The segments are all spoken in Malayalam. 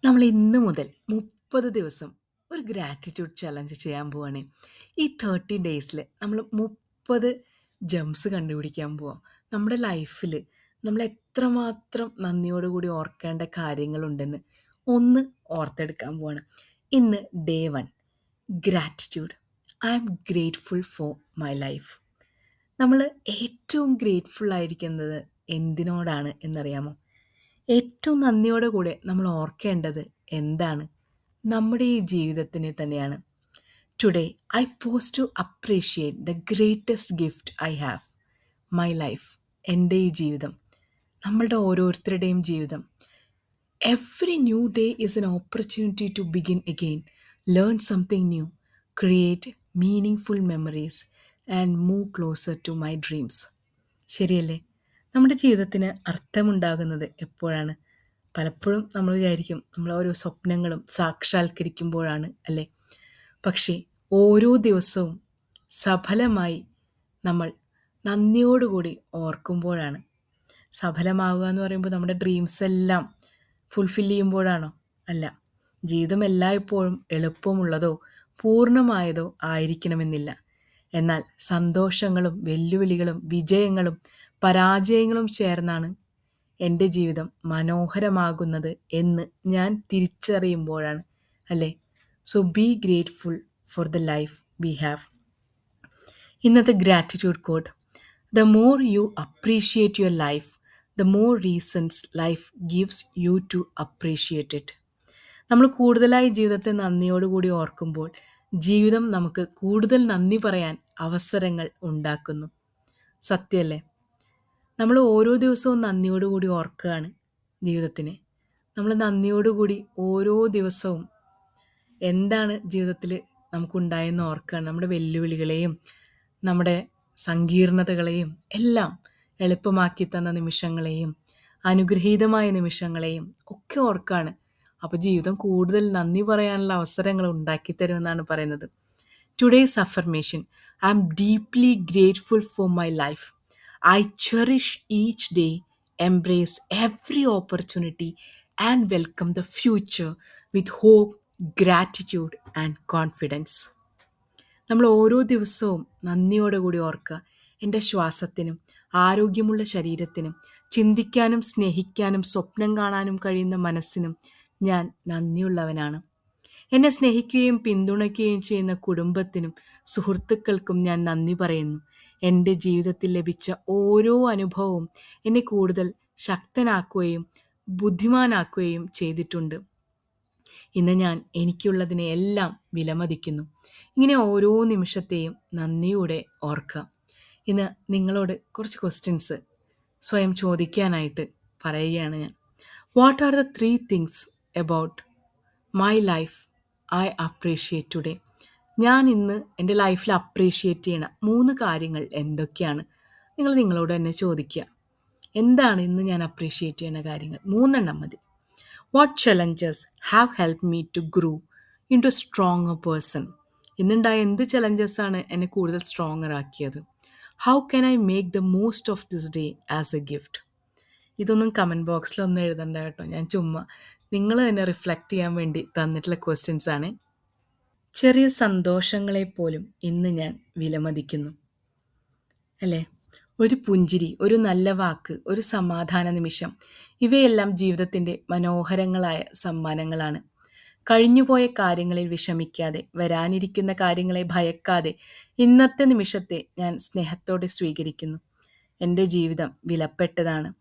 നമ്മൾ ഇന്ന് മുതൽ 30 ദിവസം ഒരു ഗ്രാറ്റിറ്റ്യൂഡ് ചലഞ്ച് ചെയ്യാൻ പോവാണ്. ഈ 30 ഡേയ്സിൽ നമ്മൾ 30 ജംസ് കണ്ടുപിടിക്കാൻ പോവാം. നമ്മുടെ ലൈഫിൽ നമ്മൾ എത്രമാത്രം നന്ദിയോടുകൂടി ഓർക്കേണ്ട കാര്യങ്ങളുണ്ടെന്ന് ഒന്ന് ഓർത്തെടുക്കാൻ പോവാണ്. ഇന്ന് day 1 gratitude. I am grateful for my life. നമ്മൾ ഏറ്റവും ഗ്രേറ്റ്ഫുൾ ആയിരിക്കുന്നത് എന്തിനോടാണ് എന്നറിയാമോ? ഏറ്റവും നന്ദിയോടെ കൂടെ നമ്മൾ ഓർക്കേണ്ടത് എന്താണ്? നമ്മുടെ ഈ ജീവിതത്തിനെ തന്നെയാണ്. Today I pause to appreciate the greatest gift I have, my life. എൻ്റെ ഈ ജീവിതം, നമ്മളുടെ ഓരോരുത്തരുടെയും ജീവിതം. Every new day is an opportunity to begin again, learn something new, create meaning memories and move closer to my dreams. ശരിയല്ലേ? നമ്മുടെ ജീവിതത്തിന് അർത്ഥമുണ്ടാകുന്നത് എപ്പോഴാണ്? പലപ്പോഴും നമ്മൾ വിചാരിക്കും നമ്മൾ ഓരോ സ്വപ്നങ്ങളും സാക്ഷാത്കരിക്കുമ്പോഴാണ് അല്ലേ? പക്ഷേ ഓരോ ദിവസവും സഫലമായി നമ്മൾ നന്ദിയോടുകൂടി ഓർക്കുമ്പോഴാണ്. സഫലമാവുക എന്ന് പറയുമ്പോൾ നമ്മുടെ ഡ്രീംസ് എല്ലാം ഫുൾഫിൽ ചെയ്യുമ്പോഴാണോ? അല്ല. ജീവിതം എല്ലായ്പ്പോഴും എളുപ്പമുള്ളതോ പൂർണ്ണമായതോ ആയിരിക്കണമെന്നില്ല. എന്നാൽ സന്തോഷങ്ങളും വെല്ലുവിളികളും വിജയങ്ങളും പരാജയങ്ങളും ചേർന്നാണ് എൻ്റെ ജീവിതം മനോഹരമാകുന്നത് എന്ന് ഞാൻ തിരിച്ചറിയുമ്പോഴാണ് അല്ലേ? So be grateful for the life we have. ഇന്നത്തെ gratitude code: the more you appreciate your life, the more reasons life gives you to appreciate it. നമ്മൾ കൂടുതലായി ജീവിതത്തെ നന്ദിയോടുകൂടി ഓർക്കുമ്പോൾ ജീവിതം നമുക്ക് കൂടുതൽ നന്ദി പറയാൻ അവസരങ്ങൾ ഉണ്ടാക്കുന്നു. സത്യമല്ലേ? നമ്മൾ ഓരോ ദിവസവും നന്ദിയോടുകൂടി ഓർക്കുകയാണ് ജീവിതത്തിനെ. നമ്മൾ നന്ദിയോടുകൂടി ഓരോ ദിവസവും എന്താണ് ജീവിതത്തിൽ നമുക്കുണ്ടായെന്ന് ഓർക്കുകയാണ്. നമ്മുടെ വെല്ലുവിളികളെയും നമ്മുടെ സങ്കീർണതകളെയും എല്ലാം എളുപ്പമാക്കി തന്ന നിമിഷങ്ങളെയും അനുഗ്രഹീതമായ നിമിഷങ്ങളെയും ഒക്കെ ഓർക്കുകയാണ്. അപ്പോൾ ജീവിതം കൂടുതൽ നന്ദി പറയാനുള്ള അവസരങ്ങൾ ഉണ്ടാക്കി തരുമെന്നാണ് പറയുന്നത്. Today's affirmation: I am deeply grateful for my life. I cherish each day, embrace every opportunity, and welcome the future with hope, gratitude, and confidence. നമ്മൾ ഓരോ ദിവസവും നന്ദിയോടെ കൂടി ഓർക്കുക. എൻ്റെ ശ്വാസത്തിനും ആരോഗ്യമുള്ള ശരീരത്തിനും ചിന്തിക്കാനും സ്നേഹിക്കാനും സ്വപ്നം കാണാനും കഴിയുന്ന മനസ്സിനും ഞാൻ നന്ദിയുള്ളവനാണ്. എന്നെ സ്നേഹിക്കുകയും പിന്തുണയ്ക്കുകയും ചെയ്യുന്ന കുടുംബത്തിനും സുഹൃത്തുക്കൾക്കും ഞാൻ നന്ദി പറയുന്നു. എൻ്റെ ജീവിതത്തിൽ ലഭിച്ച ഓരോ അനുഭവവും എന്നെ കൂടുതൽ ശക്തനാക്കുകയും ബുദ്ധിമാനാക്കുകയും ചെയ്തിട്ടുണ്ട്. ഇന്ന് ഞാൻ എനിക്കുള്ളതിനെ എല്ലാം വിലമതിക്കുന്നു. ഇങ്ങനെ ഓരോ നിമിഷത്തെയും നന്ദിയോടെ ഓർക്കാം. ഇന്ന് നിങ്ങളോട് കുറച്ച് ക്വസ്റ്റ്യൻസ് സ്വയം ചോദിക്കാനായിട്ട് പറയുകയാണ് ഞാൻ. What are the 3 things about my life I appreciate today? ഞാൻ ഇന്ന് എൻ്റെ ലൈഫിൽ അപ്രീഷിയേറ്റ് ചെയ്യണ 3 കാര്യങ്ങൾ എന്തൊക്കെയാണ്? നിങ്ങൾ നിങ്ങളോട് തന്നെ ചോദിക്കുക. എന്താണ് ഇന്ന് ഞാൻ അപ്രീഷിയേറ്റ് ചെയ്യുന്ന കാര്യങ്ങൾ? 3 എണ്ണം മതി. What challenges have help me to grow in to stronger person? ഇന്നുണ്ടായ എന്ത് ചലഞ്ചസാണ് എന്നെ കൂടുതൽ സ്ട്രോങ്ങർ ആക്കിയത്? How can I make the most of this day as a gift? ഇതൊന്നും കമൻറ്റ് ബോക്സിലൊന്നും എഴുതണ്ട കേട്ടോ. ഞാൻ ചുമ്മാ നിങ്ങൾ തന്നെ റിഫ്ലക്റ്റ് ചെയ്യാൻ വേണ്ടി തന്നിട്ടുള്ള ക്വസ്റ്റ്യൻസ് ആണ്. ചെറിയ സന്തോഷങ്ങളെപ്പോലും ഇന്ന് ഞാൻ വിലമതിക്കുന്നു അല്ലേ? ഒരു പുഞ്ചിരി, ഒരു നല്ല വാക്ക്, ഒരു സമാധാന നിമിഷം, ഇവയെല്ലാം ജീവിതത്തിൻ്റെ മനോഹരങ്ങളായ സമ്മാനങ്ങളാണ്. കഴിഞ്ഞുപോയ കാര്യങ്ങളിൽ വിഷമിക്കാതെ, വരാനിരിക്കുന്ന കാര്യങ്ങളെ ഭയക്കാതെ ഇന്നത്തെ നിമിഷത്തെ ഞാൻ സ്നേഹത്തോടെ സ്വീകരിക്കുന്നു. എൻ്റെ ജീവിതം വിലപ്പെട്ടതാണ്.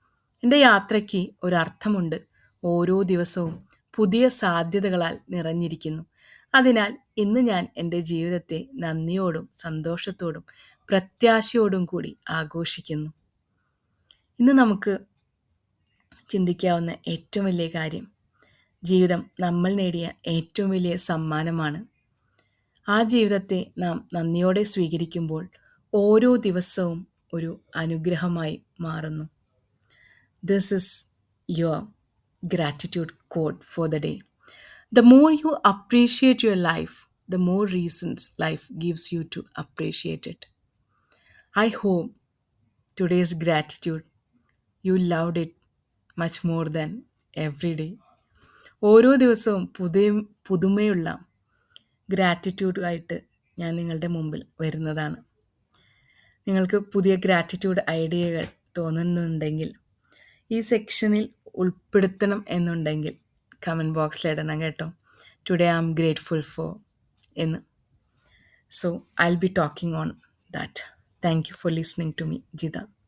എൻ്റെ യാത്രയ്ക്ക് ഒരർത്ഥമുണ്ട്. ഓരോ ദിവസവും പുതിയ സാധ്യതകളാൽ നിറഞ്ഞിരിക്കുന്നു. അതിനാൽ ഇന്ന് ഞാൻ എൻ്റെ ജീവിതത്തെ നന്ദിയോടും സന്തോഷത്തോടും പ്രത്യാശയോടും കൂടി ആഘോഷിക്കുന്നു. ഇന്ന് നമുക്ക് ചിന്തിക്കാവുന്ന ഏറ്റവും വലിയ കാര്യം, ജീവിതം നമ്മൾ നേടിയ ഏറ്റവും വലിയ സമ്മാനമാണ്. ആ ജീവിതത്തെ നാം നന്ദിയോടെ സ്വീകരിക്കുമ്പോൾ ഓരോ ദിവസവും ഒരു അനുഗ്രഹമായി മാറുന്നു. This is your gratitude code for the day. The more you appreciate your life, the more reasons life gives you to appreciate it. I hope today's gratitude, you loved it much more than every day. ഓരോ ദിവസവും പുതുമയുള്ള ഗ്രാറ്റിറ്റ്യൂഡുമായിട്ട് ഞാൻ നിങ്ങളുടെ മുമ്പിൽ വരുന്നതാണ്. നിങ്ങൾക്ക് പുതിയ ഗ്രാറ്റിറ്റ്യൂഡ് ഐഡിയകൾ തോന്നുന്നുണ്ടെങ്കിൽ ഈ സെക്ഷനിൽ ഉൾപ്പെടുത്തണം എന്നുണ്ടെങ്കിൽ കമൻറ്റ് ബോക്സിൽ ഇടണം കേട്ടോ. Today I am grateful for എന്ന്. So I'll be talking on that. Thank you for listening to me, Jida.